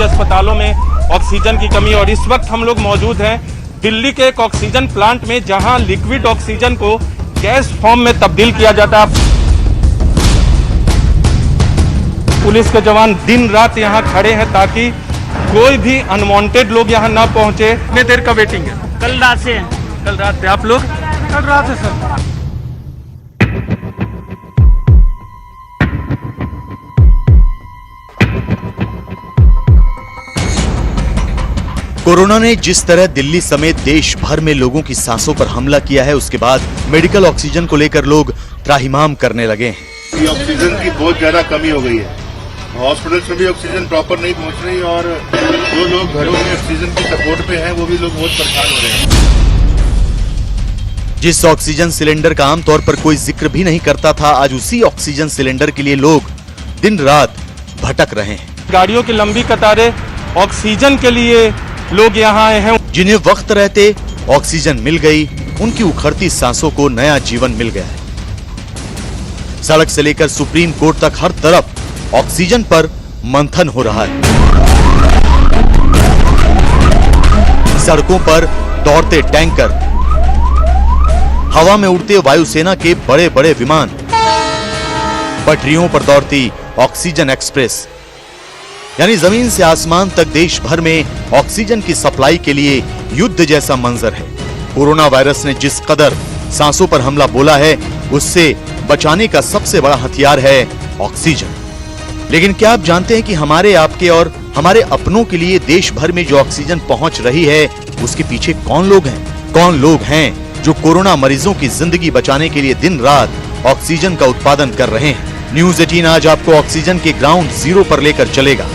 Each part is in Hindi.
कई अस्पतालों में ऑक्सीजन की कमी। और इस वक्त हम लोग मौजूद हैं दिल्ली के एक ऑक्सीजन प्लांट में, जहां लिक्विड ऑक्सीजन को गैस फॉर्म में तब्दील किया जाता है। पुलिस के जवान दिन रात यहां खड़े हैं ताकि कोई भी अनवांटेड लोग यहां ना पहुंचे। कितने देर का वेटिंग है? कल रात से। कल रात से आप लोग? कल रात से सर। कोरोना ने जिस तरह दिल्ली समेत देश भर में लोगों की सांसों पर हमला किया है, उसके बाद मेडिकल ऑक्सीजन को लेकर लोग त्राहिमाम करने लगे हैं। ऑक्सीजन की बहुत ज्यादा कमी हो गई है। हॉस्पिटल्स में भी ऑक्सीजन प्रॉपर नहीं पहुंच रही और जो लोग घरों में ऑक्सीजन की सपोर्ट पे हैं वो भी लोग बहुत परेशान हो रहे हैं। जिस ऑक्सीजन सिलेंडर का आमतौर पर कोई जिक्र भी नहीं करता था, आज उसी ऑक्सीजन सिलेंडर के लिए लोग दिन रात भटक रहे हैं। गाड़ियों की लंबी कतारें ऑक्सीजन के लिए लोग यहाँ आए हैं। जिन्हें वक्त रहते ऑक्सीजन मिल गई, उनकी उखड़ती सांसों को नया जीवन मिल गया है। सड़क से लेकर सुप्रीम कोर्ट तक हर तरफ ऑक्सीजन पर मंथन हो रहा है। सड़कों पर दौड़ते टैंकर, हवा में उड़ते वायुसेना के बड़े बड़े विमान, पटरियों पर दौड़ती ऑक्सीजन एक्सप्रेस, यानी जमीन से आसमान तक देश भर में ऑक्सीजन की सप्लाई के लिए युद्ध जैसा मंजर है। कोरोना वायरस ने जिस कदर सांसों पर हमला बोला है, उससे बचाने का सबसे बड़ा हथियार है ऑक्सीजन। लेकिन क्या आप जानते हैं कि हमारे, आपके और हमारे अपनों के लिए देश भर में जो ऑक्सीजन पहुंच रही है, उसके पीछे कौन लोग हैं? कौन लोग हैं जो कोरोना मरीजों की जिंदगी बचाने के लिए दिन रात ऑक्सीजन का उत्पादन कर रहे हैं? न्यूज़ 18 आज आपको ऑक्सीजन के ग्राउंड जीरो पर लेकर चलेगा।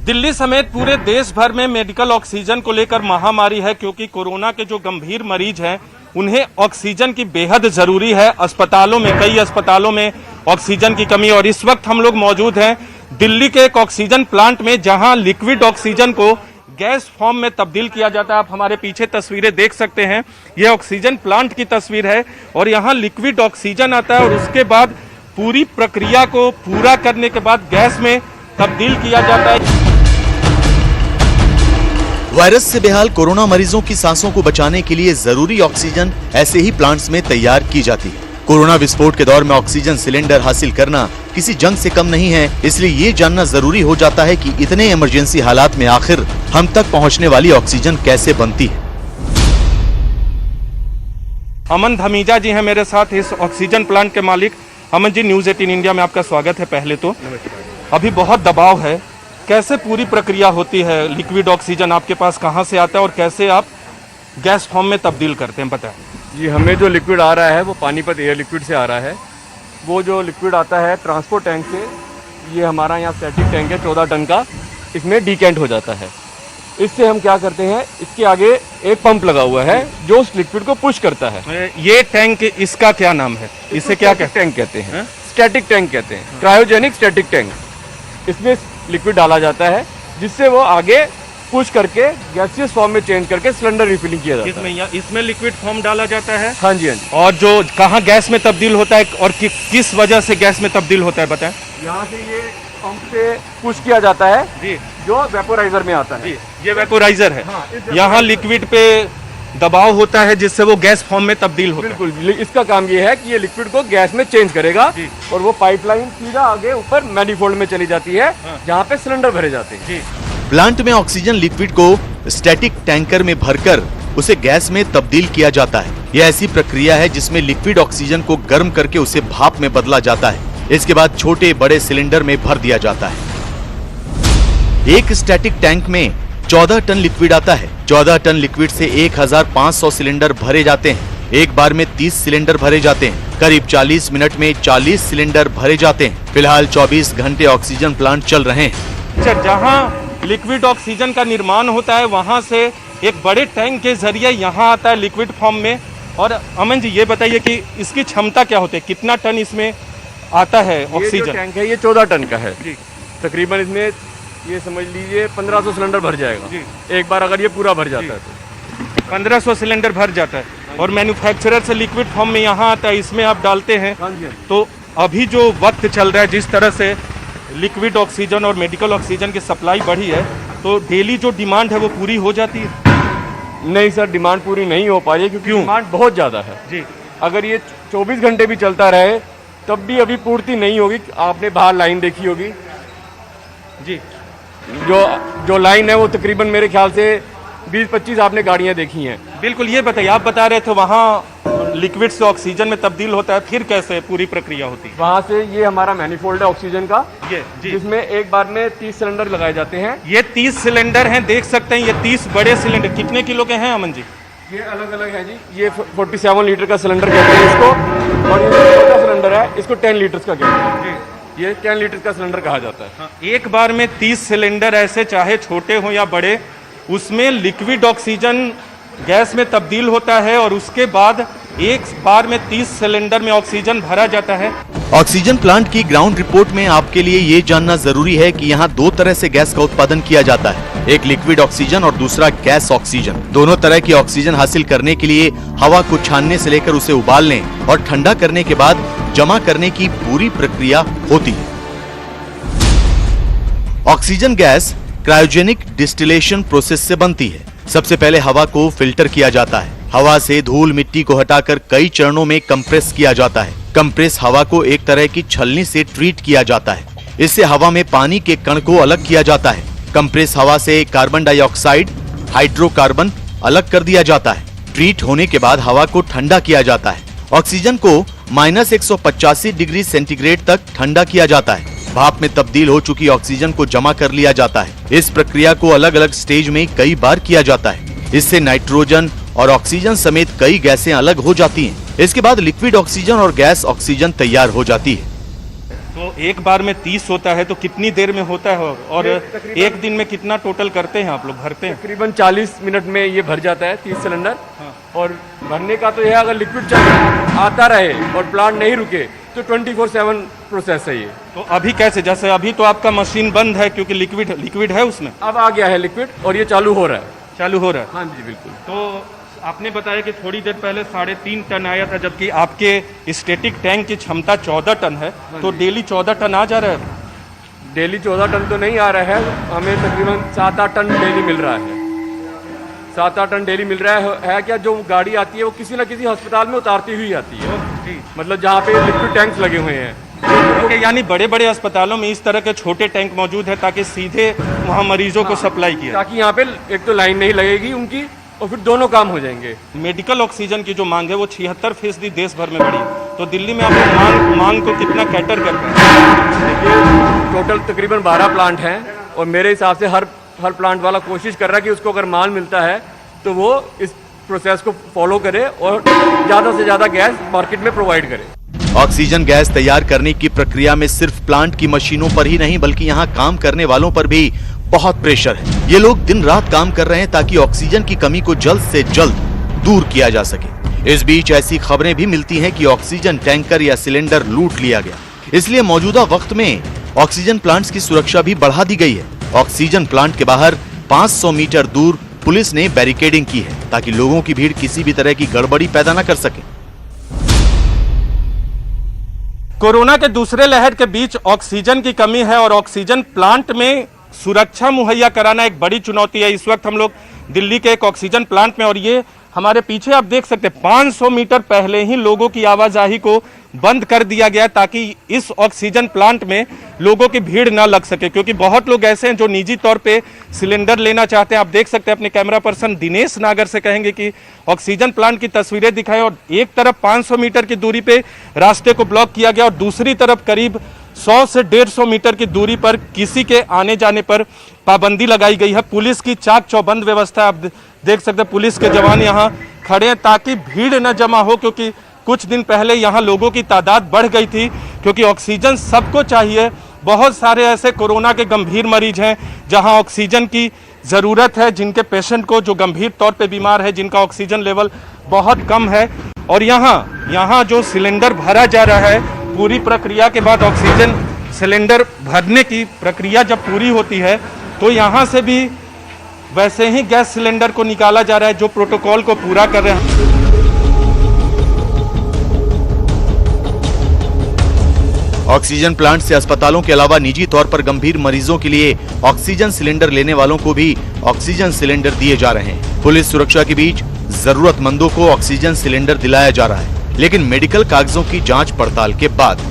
दिल्ली समेत पूरे देश भर में मेडिकल ऑक्सीजन को लेकर महामारी है, क्योंकि कोरोना के जो गंभीर मरीज हैं उन्हें ऑक्सीजन की बेहद जरूरी है। अस्पतालों में, कई अस्पतालों में ऑक्सीजन की कमी। और इस वक्त हम लोग मौजूद हैं दिल्ली के एक ऑक्सीजन प्लांट में, जहां लिक्विड ऑक्सीजन को गैस फॉर्म में तब्दील किया जाता है। आप हमारे पीछे तस्वीरें देख सकते हैं, यह ऑक्सीजन प्लांट की तस्वीर है। और यहाँ लिक्विड ऑक्सीजन आता है और उसके बाद पूरी प्रक्रिया को पूरा करने के बाद गैस में तब्दील किया जाता है। वायरस से बेहाल कोरोना मरीजों की सांसों को बचाने के लिए जरूरी ऑक्सीजन ऐसे ही प्लांट्स में तैयार की जाती है। कोरोना विस्फोट के दौर में ऑक्सीजन सिलेंडर हासिल करना किसी जंग से कम नहीं है, इसलिए ये जानना जरूरी हो जाता है कि इतने इमरजेंसी हालात में आखिर हम तक पहुंचने वाली ऑक्सीजन कैसे बनती है। अमन धमीजा जी हैं मेरे साथ, इस ऑक्सीजन प्लांट के मालिक। अमन जी, न्यूज़ 18 इंडिया में आपका स्वागत है। पहले तो अभी बहुत दबाव है, कैसे पूरी प्रक्रिया होती है? लिक्विड ऑक्सीजन आपके पास कहाँ से आता है और कैसे आप गैस फॉर्म में तब्दील करते हैं, बताएं। जी, हमें जो लिक्विड आ रहा है वो पानीपत एयर लिक्विड से आ रहा है। वो जो लिक्विड आता है ट्रांसपोर्ट टैंक से, ये हमारा यहाँ स्टैटिक टैंक है 14 टन का, इसमें डीकेंट हो जाता है। इससे हम क्या करते हैं, इसके आगे एक पंप लगा हुआ है जो उस लिक्विड को पुश करता है। ये टैंक, इसका क्या नाम है? इसे क्या टैंक कहते हैं? स्टैटिक टैंक कहते हैं, क्रायोजेनिक स्टैटिक टैंक। इसमें लिक्विड डाला जाता है जिससे वो आगे पुश करके गैसियस फॉर्म में चेंज करके सिलेंडर रिफिलिंग किया जाता है। इसमें लिक्विड फॉर्म डाला जाता है? हाँ जी, हाँ जी। और जो कहाँ गैस में तब्दील होता है और किस वजह से गैस में तब्दील होता है, बताएं। यहाँ से ये पंप से पुश किया जाता है जी, जो वेपोराइजर में आता है। ये वेपोराइजर है। हाँ, यहाँ लिक्विड पे दबाव होता है जिससे वो गैस फॉर्म में तब्दील होता है। बिल्कुल, इसका काम ये है कि ये लिक्विड को गैस में चेंज करेगा और वो पाइपलाइन सीधा आगे ऊपर मैनिफोल्ड में चली जाती है, जहाँ पे सिलेंडर भरे जाते हैं। प्लांट में ऑक्सीजन लिक्विड को स्टैटिक टैंकर में भरकर उसे गैस में तब्दील किया जाता है। यह ऐसी प्रक्रिया है जिसमें लिक्विड ऑक्सीजन को गर्म करके उसे भाप में बदला जाता है। इसके बाद छोटे बड़े सिलेंडर में भर दिया जाता है। एक स्टैटिक टैंक में 14 टन लिक्विड आता है। 14 टन लिक्विड से 1500 सिलेंडर भरे जाते हैं। एक बार में 30 सिलेंडर भरे जाते हैं। करीब 40 मिनट में 40 सिलेंडर भरे जाते हैं। फिलहाल 24 घंटे ऑक्सीजन प्लांट चल रहे हैं। अच्छा, जहाँ लिक्विड ऑक्सीजन का निर्माण होता है वहाँ से एक बड़े टैंक के जरिए यहाँ आता है लिक्विड फॉर्म में। और अमन जी, ये बताइए कि इसकी क्षमता क्या होती है, कितना टन इसमें आता है ऑक्सीजन? ये जो टैंक है ये 14 टन का है जी। तकरीबन इसमें ये समझ लीजिए 1500 सिलेंडर भर जाएगा जी। एक बार अगर ये पूरा भर जाता है तो 1500 सिलेंडर भर जाता है। और मैन्युफैक्चरर से लिक्विड फॉर्म में यहाँ आता है, इसमें आप डालते हैं। तो अभी जो वक्त चल रहा है, जिस तरह से लिक्विड ऑक्सीजन और मेडिकल ऑक्सीजन की सप्लाई बढ़ी है तो डेली जो डिमांड है वो पूरी हो जाती है? नहीं सर, डिमांड पूरी नहीं हो पा रही है क्योंकि क्यों? डिमांड बहुत ज़्यादा है जी। अगर ये 24 घंटे भी चलता रहे तब भी अभी पूर्ति नहीं होगी। आपने बाहर लाइन देखी होगी, जी। जो लाइन है वो तकरीबन मेरे ख्याल से 20-25 आपने गाड़ियाँ देखी हैं। बिल्कुल, ये बताइए, आप बता रहे थे वहाँ लिक्विड से ऑक्सीजन में तब्दील होता है, फिर कैसे पूरी प्रक्रिया होती है? वहाँ से ये हमारा मैनिफोल्ड है ऑक्सीजन का, ये जी। जिसमें एक बार में 30 सिलेंडर लगाए जाते हैं। ये 30 सिलेंडर हैं, देख सकते हैं। ये 30 बड़े सिलेंडर कितने किलो के हैं अमन जी? ये अलग अलग है जी। ये 47 लीटर का सिलेंडर कहते हैं इसको, और ये जो छोटा सिलेंडर है इसको 10 लीटर का कहते हैं। ये 10 लीटर का सिलेंडर कहा जाता है। हाँ, एक बार में 30 सिलेंडर ऐसे, चाहे छोटे हो या बड़े, उसमें लिक्विड ऑक्सीजन गैस में तब्दील होता है और उसके बाद एक बार में 30 सिलेंडर में ऑक्सीजन भरा जाता है। ऑक्सीजन प्लांट की ग्राउंड रिपोर्ट में आपके लिए ये जानना जरूरी है कि यहाँ दो तरह से गैस का उत्पादन किया जाता है, एक लिक्विड ऑक्सीजन और दूसरा गैस ऑक्सीजन। दोनों तरह की ऑक्सीजन हासिल करने के लिए हवा को छानने से लेकर उसे उबालने और ठंडा करने के बाद जमा करने की पूरी प्रक्रिया होती है। Oxygen gas cryogenic distillation process से बनती है। सबसे पहले हवा को फिल्टर किया जाता है। हवा से धूल मिट्टी को हटाकर कई चरणों में कंप्रेस किया जाता है। कंप्रेस हवा को एक तरह की छलनी से ट्रीट किया जाता है। इससे हवा में पानी के कण को अलग किया जाता है। कंप्रेस हवा से कार्बन डाइऑक्साइड, हाइड्रोकार्बन अलग कर दिया जाता है। ट्रीट होने के बाद हवा को ठंडा किया जाता है। ऑक्सीजन को -185 डिग्री सेंटीग्रेड तक ठंडा किया जाता है। भाप में तब्दील हो चुकी ऑक्सीजन को जमा कर लिया जाता है। इस प्रक्रिया को अलग अलग स्टेज में कई बार किया जाता है। इससे नाइट्रोजन और ऑक्सीजन समेत कई गैसें अलग हो जाती हैं। इसके बाद लिक्विड ऑक्सीजन और गैस ऑक्सीजन तैयार हो जाती है। तो एक बार में 30 होता है तो कितनी देर में होता है और एक दिन में कितना टोटल करते हैं आप लोग, भरते हैं? तकरीबन 40 मिनट में ये भर जाता है 30 सिलेंडर। और भरने का तो यह अगर लिक्विड आता रहे और प्लांट नहीं रुके तो 24/7 प्रोसेस है ये। तो अभी कैसे, जैसे अभी तो आपका मशीन बंद है क्योंकि लिक्विड है उसमें, अब आ गया है लिक्विड और ये चालू हो रहा है। चालू हो रहा है? हाँ जी बिल्कुल। तो आपने बताया कि थोड़ी देर पहले 3.5 टन आया था, जबकि आपके स्टैटिक टैंक की क्षमता 14 टन है। तो डेली 14 टन आ जा रहा है? डेली 14 टन तो नहीं आ रहा है, हमें तकरीबन 7-8 टन डेली मिल रहा है। 7-8 टन डेली मिल रहा है क्या? जो गाड़ी आती है वो किसी न किसी अस्पताल में उतारती हुई आती है, मतलब जहाँ पे लिक्विड टैंक्स लगे हुए हैं। यानी बड़े बड़े अस्पतालों में इस तरह के छोटे टैंक मौजूद है ताकि सीधे वहाँ मरीजों को सप्लाई किया, ताकि यहाँ पे एक तो लाइन नहीं लगेगी उनकी और फिर दोनों काम हो जाएंगे। मेडिकल ऑक्सीजन की जो मांग है वो 76% देश भर में बढ़ी है। तो दिल्ली में आप लोग मांग को कितना कैटर करते हैं? देखिए, टोटल तकरीबन 12 प्लांट हैं और मेरे हिसाब से हर प्लांट वाला कोशिश कर रहा है कि उसको अगर माल मिलता है तो वो इस प्रोसेस को फॉलो करे और ज़्यादा से ज़्यादा गैस मार्केट में प्रोवाइड करे। ऑक्सीजन गैस तैयार करने की प्रक्रिया में सिर्फ प्लांट की मशीनों पर ही नहीं बल्कि यहाँ काम करने वालों पर भी बहुत प्रेशर है। ये लोग दिन रात काम कर रहे हैं ताकि ऑक्सीजन की कमी को जल्द से जल्द दूर किया जा सके। इस बीच ऐसी खबरें भी मिलती हैं कि ऑक्सीजन टैंकर या सिलेंडर लूट लिया गया। इसलिए मौजूदा वक्त में ऑक्सीजन प्लांट्स की सुरक्षा भी बढ़ा दी गई है। ऑक्सीजन प्लांट के बाहर 500 मीटर दूर पुलिस ने बैरिकेडिंग की है ताकि लोगों की भीड़ किसी भी तरह की गड़बड़ी पैदा न कर सके। कोरोना के दूसरे लहर के बीच ऑक्सीजन की कमी है और ऑक्सीजन प्लांट में सुरक्षा मुहैया कराना एक बड़ी चुनौती है। इस वक्त हम लोग दिल्ली के एक ऑक्सीजन प्लांट में, और ये हमारे पीछे आप देख सकते हैं 500 मीटर पहले ही लोगों की आवाजाही को बंद कर दिया गया ताकि इस ऑक्सीजन प्लांट में लोगों की भीड़ ना लग सके, क्योंकि बहुत लोग ऐसे हैं जो निजी तौर पे सिलेंडर लेना चाहते हैं। आप देख सकते हैं, अपने कैमरा पर्सन दिनेश नागर से कहेंगे कि ऑक्सीजन प्लांट की तस्वीरें दिखाएं। और एक तरफ 500 मीटर की दूरी पे रास्ते को ब्लॉक किया गया और दूसरी तरफ करीब 100 से 150 मीटर की दूरी पर किसी के आने जाने पर पाबंदी लगाई गई है। पुलिस की चाक चौबंद व्यवस्था, आप देख सकते हैं पुलिस के जवान यहाँ खड़े हैं ताकि भीड़ न जमा हो, क्योंकि कुछ दिन पहले यहाँ लोगों की तादाद बढ़ गई थी, क्योंकि ऑक्सीजन सबको चाहिए। बहुत सारे ऐसे कोरोना के गंभीर मरीज हैं जहाँ ऑक्सीजन की ज़रूरत है, जिनके पेशेंट को जो गंभीर तौर पे बीमार है, जिनका ऑक्सीजन लेवल बहुत कम है। और यहाँ जो सिलेंडर भरा जा रहा है, पूरी प्रक्रिया के बाद ऑक्सीजन सिलेंडर भरने की प्रक्रिया जब पूरी होती है तो यहाँ से भी वैसे ही गैस सिलेंडर को निकाला जा रहा है जो प्रोटोकॉल को पूरा कर रहे हैं। ऑक्सीजन प्लांट से अस्पतालों के अलावा निजी तौर पर गंभीर मरीजों के लिए ऑक्सीजन सिलेंडर लेने वालों को भी ऑक्सीजन सिलेंडर दिए जा रहे हैं। पुलिस सुरक्षा के बीच जरूरतमंदों को ऑक्सीजन सिलेंडर दिलाया जा रहा है, लेकिन मेडिकल कागजों की जांच पड़ताल के बाद।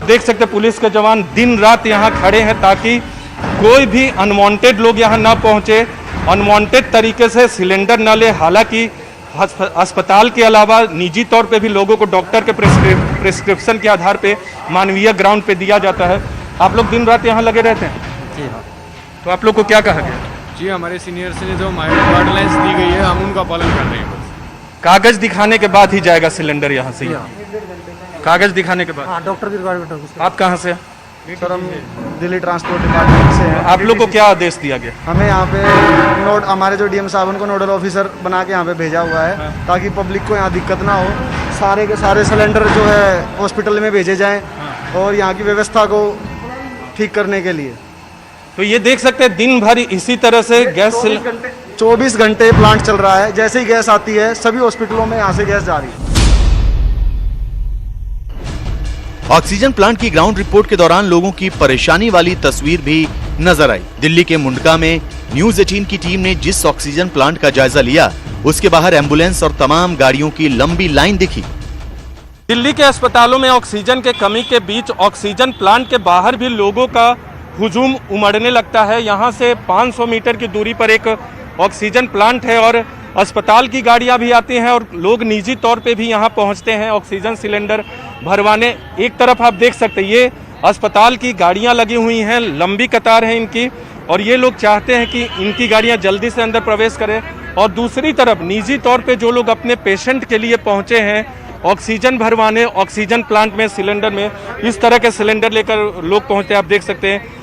देख सकते पुलिस के जवान दिन रात यहाँ खड़े हैं ताकि कोई भी अनवांटेड लोग यहाँ ना पहुंचे, अनवांटेड तरीके से सिलेंडर न ले। हालांकि अस्पताल के अलावा निजी तौर पे भी लोगों को डॉक्टर के प्रिस्क्रिप्शन के आधार पे मानवीय ग्राउंड पे दिया जाता है। आप लोग दिन रात यहाँ लगे रहते हैं? जी हाँ। तो आप लोग को क्या कहा गया? जी हमारे सीनियर से जो गाइडलाइंस दी गई है हम उनका पालन कर रहे हैं। कागज दिखाने के बाद ही जाएगा सिलेंडर यहाँ से? कागज दिखाने के बाद? हाँ, डॉक्टर की रिक्वायरमेंट। आप कहाँ से? सर हम दिल्ली ट्रांसपोर्ट डिपार्टमेंट से हैं। आप लोग को क्या आदेश दिया गया? हमें यहाँ पे हमारे जो डीएम साहब उनको नोडल ऑफिसर बना के यहाँ पे भेजा हुआ है ताकि पब्लिक को यहाँ दिक्कत ना हो। सारे के सारे सिलेंडर जो है हॉस्पिटल में भेजे जाएं और यहाँ की व्यवस्था को ठीक करने के लिए। तो ये देख सकते हैं दिन भर इसी तरह से गैस 24 घंटे प्लांट चल रहा है। जैसे ही गैस आती है सभी हॉस्पिटलों में यहाँ से गैस जा रही है। ऑक्सीजन प्लांट की ग्राउंड रिपोर्ट के दौरान लोगों की परेशानी वाली तस्वीर भी नजर आई। दिल्ली के मुंडका में न्यूज 18 की टीम ने जिस ऑक्सीजन प्लांट का जायजा लिया, उसके बाहर एम्बुलेंस और तमाम गाड़ियों की लंबी लाइन दिखी। दिल्ली के अस्पतालों में ऑक्सीजन के कमी के बीच ऑक्सीजन प्लांट के बाहर भी लोगों का हुजूम उमड़ने लगता है। यहाँ से 500 मीटर की दूरी पर एक ऑक्सीजन प्लांट है और अस्पताल की गाड़ियां भी आती हैं और लोग निजी तौर पे भी यहाँ पहुँचते हैं ऑक्सीजन सिलेंडर भरवाने। एक तरफ आप देख सकते हैं ये अस्पताल की गाड़ियां लगी हुई हैं, लंबी कतार है इनकी और ये लोग चाहते हैं कि इनकी गाड़ियां जल्दी से अंदर प्रवेश करें। और दूसरी तरफ निजी तौर पे जो लोग अपने पेशेंट के लिए पहुँचे हैं ऑक्सीजन भरवाने, ऑक्सीजन प्लांट में सिलेंडर में इस तरह के सिलेंडर लेकर लोग पहुँचते हैं। आप देख सकते हैं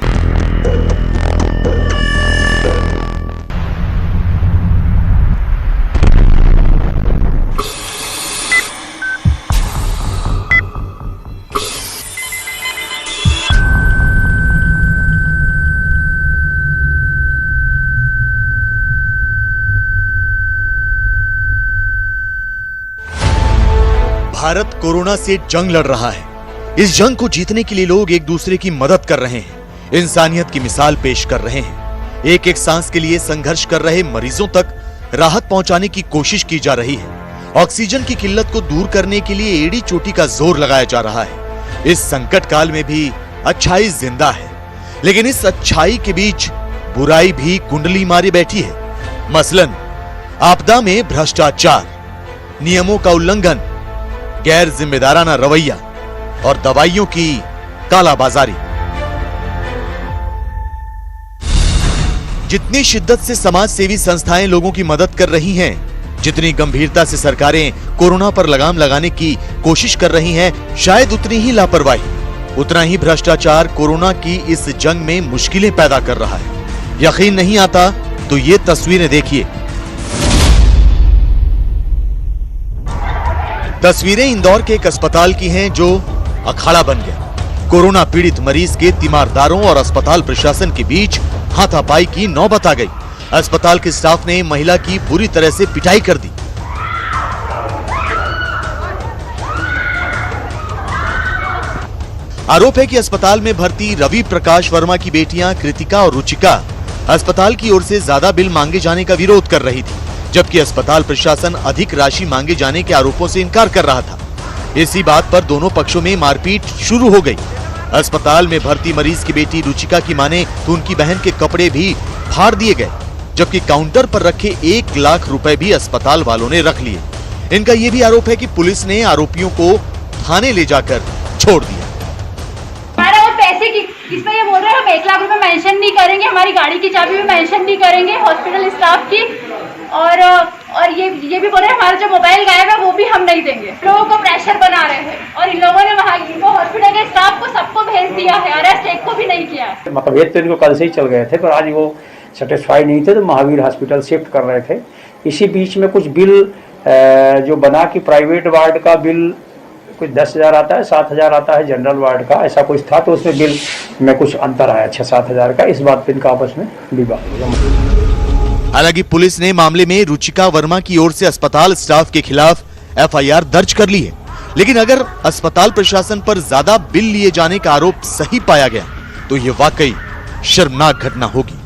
भारत कोरोना से जंग लड़ रहा है। इस जंग को जीतने के लिए लोग एक दूसरे की मदद कर रहे हैं, इंसानियत की मिसाल पेश कर रहे हैं। एक एक सांस के लिए संघर्ष कर रहे मरीजों तक राहत पहुंचाने की कोशिश की जा रही है। ऑक्सीजन की किल्लत को दूर करने के लिए एड़ी चोटी का जोर लगाया जा रहा है। इस संकट काल में भी अच्छाई जिंदा है, लेकिन इस अच्छाई के बीच बुराई भी कुंडली मारी बैठी है। मसलन आपदा में भ्रष्टाचार, नियमों का उल्लंघन, गैर जिम्मेदाराना रवैया और दवाइयों की कालाबाजारी। जितनी शिद्दत से समाज सेवी संस्थाएं लोगों की मदद कर रही हैं, जितनी गंभीरता से सरकारें कोरोना पर लगाम लगाने की कोशिश कर रही हैं, शायद उतनी ही लापरवाही, उतना ही भ्रष्टाचार कोरोना की इस जंग में मुश्किलें पैदा कर रहा है। यकीन नहीं आता तो ये तस्वीरें देखिए। तस्वीरें इंदौर के एक अस्पताल की हैं जो अखाड़ा बन गया। कोरोना पीड़ित मरीज के तीमारदारों और अस्पताल प्रशासन के बीच हाथापाई की नौबत आ गई। अस्पताल के स्टाफ ने महिला की बुरी तरह से पिटाई कर दी। आरोप है कि अस्पताल में भर्ती रवि प्रकाश वर्मा की बेटियां कृतिका और रुचिका अस्पताल की ओर से ज्यादा बिल मांगे जाने का विरोध कर रही थी, जबकि अस्पताल प्रशासन अधिक राशि मांगे जाने के आरोपों से इनकार कर रहा था। इसी बात पर दोनों पक्षों में मारपीट शुरू हो गई। अस्पताल में भर्ती मरीज की बेटी रुचिका की माने तो उनकी बहन के कपड़े भी फाड़ दिए गए, जबकि काउंटर पर रखे 1 लाख रुपए भी अस्पताल वालों ने रख लिए। इनका यह भी आरोप है कि पुलिस ने आरोपियों को थाने ले जाकर छोड़ दिया। पैसे किसमें ये बोल रहे हैं हम 1 लाख रुपए मेंशन नहीं करेंगे, हमारी गाड़ी की चाबी भी मेंशन नहीं करेंगे हॉस्पिटल स्टाफ की, और ये भी बोल रहे हैं हमारा जो मोबाइल गायब है वो भी हम नहीं देंगे। लोगों को प्रेशर बना रहे हैं और इन लोगों ने वहाँ इनको हॉस्पिटल के स्टाफ को सबको भेज दिया है, अरेस्ट एक को भी नहीं किया है। मतलब ये तो इनको कल से ही चल गए थे, पर आज वो सेटिस्फाई नहीं थे तो महावीर हॉस्पिटल शिफ्ट कर रहे थे। इसी बीच में कुछ बिल जो बना कि प्राइवेट वार्ड का बिल कुछ 10,000 आता है, 7,000 आता है जनरल वार्ड का, ऐसा कुछ था, तो उसमें बिल में कुछ अंतर आया 6-7 हज़ार का। इस बात पर इनका आपस में विवाद हुआ। हालांकि पुलिस ने मामले में रुचिका वर्मा की ओर से अस्पताल स्टाफ के खिलाफ FIR दर्ज कर ली है। लेकिन अगर अस्पताल प्रशासन पर ज्यादा बिल लिए जाने का आरोप सही पाया गया तो यह वाकई शर्मनाक घटना होगी।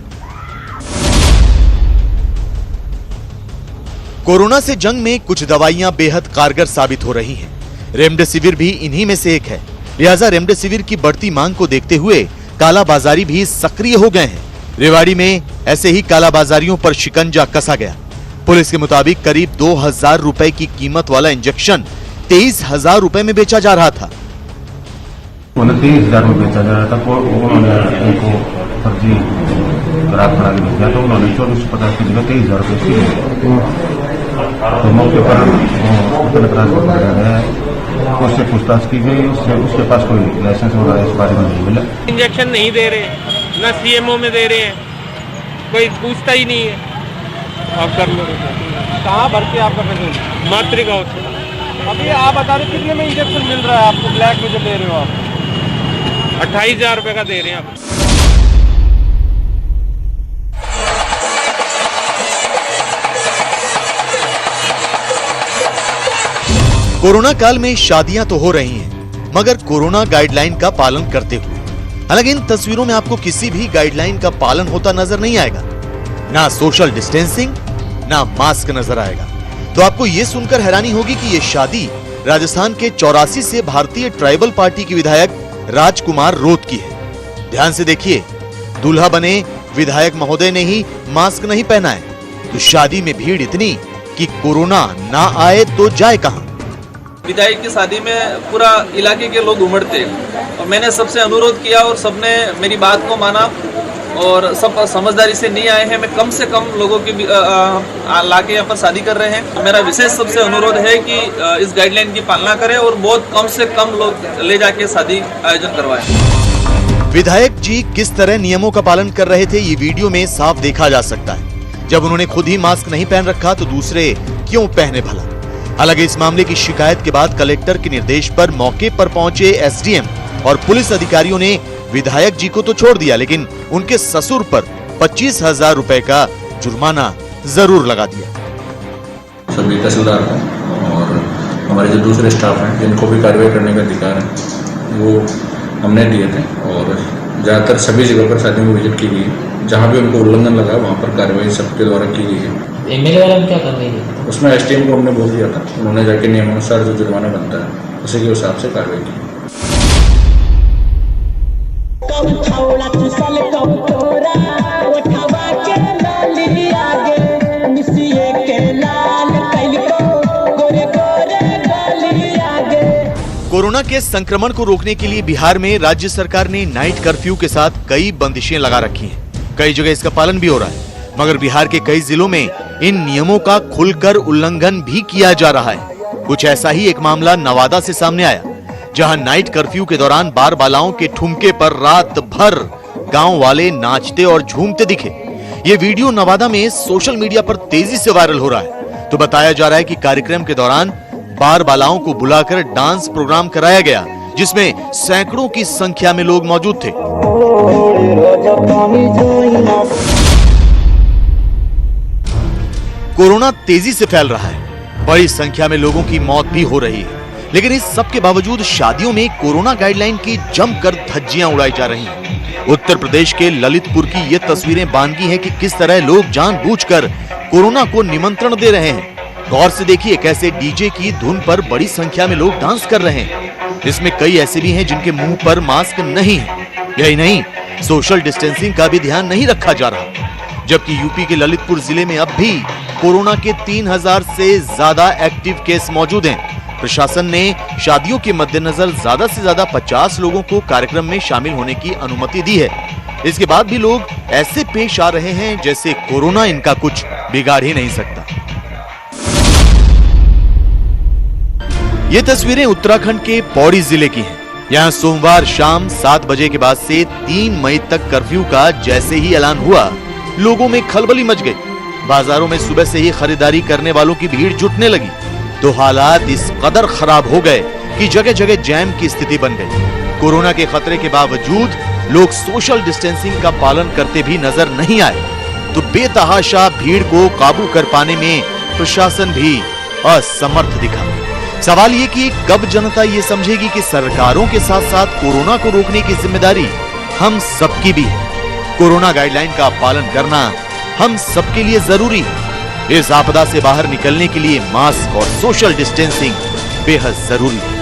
कोरोना से जंग में कुछ दवाइयां बेहद कारगर साबित हो रही हैं। रेमडेसिविर भी इन्हीं में से एक है। लिहाजा रेमडेसिविर की बढ़ती मांग को देखते हुए कालाबाजारी भी सक्रिय हो गए हैं। रेवाड़ी में ऐसे ही कालाबाजारियों पर शिकंजा कसा गया। पुलिस के मुताबिक करीब 2000 रुपए की कीमत वाला इंजेक्शन 23,000 रुपए में बेचा जा रहा था। 23,000 में बेचा जा रहा था। उन्होंने उनको फर्जी ग्राहक बना के भेजा तो उन्होंने 2450 की जगह 23,000 रुपये की तो मौके पर हॉस्पिटल ट्रांसफर कराया गया है। उससे पूछताछ की गई, उसके पास कोई लाइसेंस वगैरह इस बारे में नहीं मिला। इंजेक्शन नहीं दे रहे, ना सीएमओ में दे रहे हैं, कोई पूछता ही नहीं है। आप कर लो। कहाँ भर के आपका पैसा? मातृगांव से। अभी आप बता रहे कितने में इंजेक्शन मिल रहा है आपको ब्लैक में जो दे रहे हो आप? 28,000 रुपए का दे रहे हैं आप। कोरोना काल में शादियां तो हो रही हैं, मगर कोरोना गाइडलाइन का पालन करते हुए। हालांकि इन तस्वीरों में आपको किसी भी गाइडलाइन का पालन होता नजर नहीं आएगा। ना सोशल डिस्टेंसिंग, ना मास्क नजर आएगा। तो आपको यह सुनकर हैरानी होगी कि यह शादी राजस्थान के 84 से भारतीय ट्राइबल पार्टी के विधायक राजकुमार रोत की है। ध्यान से देखिए, दूल्हा बने विधायक महोदय ने ही मास्क नहीं पहना है। तो शादी में भीड़ इतनी कि कोरोना ना आए तो जाए कहां। विधायक की शादी में पूरा इलाके के लोग उमड़ते और मैंने सबसे अनुरोध किया और सबने मेरी बात को माना और सब समझदारी से नहीं आए हैं। मैं कम से कम लोगों की लाके यहाँ पर शादी कर रहे हैं। मेरा विशेष सबसे अनुरोध है कि इस गाइडलाइन की पालना करें और बहुत कम से कम लोग ले जाके शादी आयोजन करवाएं। विधायक जी किस तरह नियमों का पालन कर रहे थे ये वीडियो में साफ देखा जा सकता है। जब उन्होंने खुद ही मास्क नहीं पहन रखा तो दूसरे क्यों पहने भला। हालांकि इस मामले की शिकायत के बाद कलेक्टर के निर्देश पर मौके पर पहुंचे एसडीएम और पुलिस अधिकारियों ने विधायक जी को तो छोड़ दिया, लेकिन उनके ससुर पर 25,000 रुपए का जुर्माना जरूर लगा दिया। सभी तहसीलदार को और हमारे जो दूसरे स्टाफ हैं जिनको भी कार्रवाई करने का अधिकार है वो हमने दिए थे और ज़्यादातर सभी जगह पर शादियों में विजिट की गई है। जहाँ भी उनको उल्लंघन लगा वहाँ पर कार्रवाई सबके द्वारा की गई है। एमएलए वाला में क्या कर रही है? उसमें एसडीएम को हमने बोल दिया था, उन्होंने जाके नियमानुसार जो जुर्माना बनता है उसी के हिसाब से कार्रवाई की। कोरोना के संक्रमण को रोकने के लिए बिहार में राज्य सरकार ने नाइट कर्फ्यू के साथ कई बंदिशें लगा रखी हैं। कई जगह इसका पालन भी हो रहा है, मगर बिहार के कई जिलों में इन नियमों का खुलकर उल्लंघन भी किया जा रहा है। कुछ ऐसा ही एक मामला नवादा से सामने आया, जहां नाइट कर्फ्यू के दौरान बार बालाओं के ठुमके पर रात भर गांव वाले नाचते और झूमते दिखे। ये वीडियो नवादा में सोशल मीडिया पर तेजी से वायरल हो रहा है। तो बताया जा रहा है कि कार्यक्रम के दौरान बार बालाओं को बुलाकर डांस प्रोग्राम कराया गया, जिसमें सैकड़ों की संख्या में लोग मौजूद थे। कोरोना तेजी से फैल रहा है, बड़ी संख्या में लोगों की मौत भी हो रही है, लेकिन इस सब के बावजूद शादियों में कोरोना गाइडलाइन की जमकर धज्जियां उड़ाई जा रही हैं। उत्तर प्रदेश के ललितपुर की ये तस्वीरें बानगी हैं कि किस तरह लोग जानबूझकर कोरोना को निमंत्रण दे रहे हैं। गौर से देखिए कैसे डीजे की धुन पर बड़ी संख्या में लोग डांस कर रहे हैं। इसमें कई ऐसे भी हैं जिनके मुंह पर मास्क नहीं है। यही नहीं, सोशल डिस्टेंसिंग का भी ध्यान नहीं रखा जा रहा। जबकि यूपी के ललितपुर जिले में अब भी कोरोना के 3000 से ज्यादा एक्टिव केस मौजूद हैं। प्रशासन ने शादियों के मद्देनजर ज्यादा से ज्यादा 50 लोगों को कार्यक्रम में शामिल होने की अनुमति दी है। इसके बाद भी लोग ऐसे पेश आ रहे हैं जैसे कोरोना इनका कुछ बिगाड़ ही नहीं सकता। ये तस्वीरें उत्तराखंड के पौड़ी जिले की हैं। यहाँ सोमवार शाम 7 बजे के बाद से 3 मई तक कर्फ्यू का जैसे ही ऐलान हुआ, लोगों में खलबली मच गई। बाजारों में सुबह से ही खरीदारी करने वालों की भीड़ जुटने लगी, तो हालात इस कदर खराब हो गए कि जगह जगह जैम की स्थिति बन गई। कोरोना के खतरे के बावजूद लोग सोशल डिस्टेंसिंग का पालन करते भी नजर नहीं आए, तो बेतहाशा भीड़ को काबू कर पाने में प्रशासन भी असमर्थ दिखा। सवाल ये कि कब जनता ये समझेगी कि सरकारों के साथ साथ कोरोना को रोकने की जिम्मेदारी हम सबकी भी है। कोरोना गाइडलाइन का पालन करना हम सबके लिए जरूरी है। इस आपदा से बाहर निकलने के लिए मास्क और सोशल डिस्टेंसिंग बेहद जरूरी है।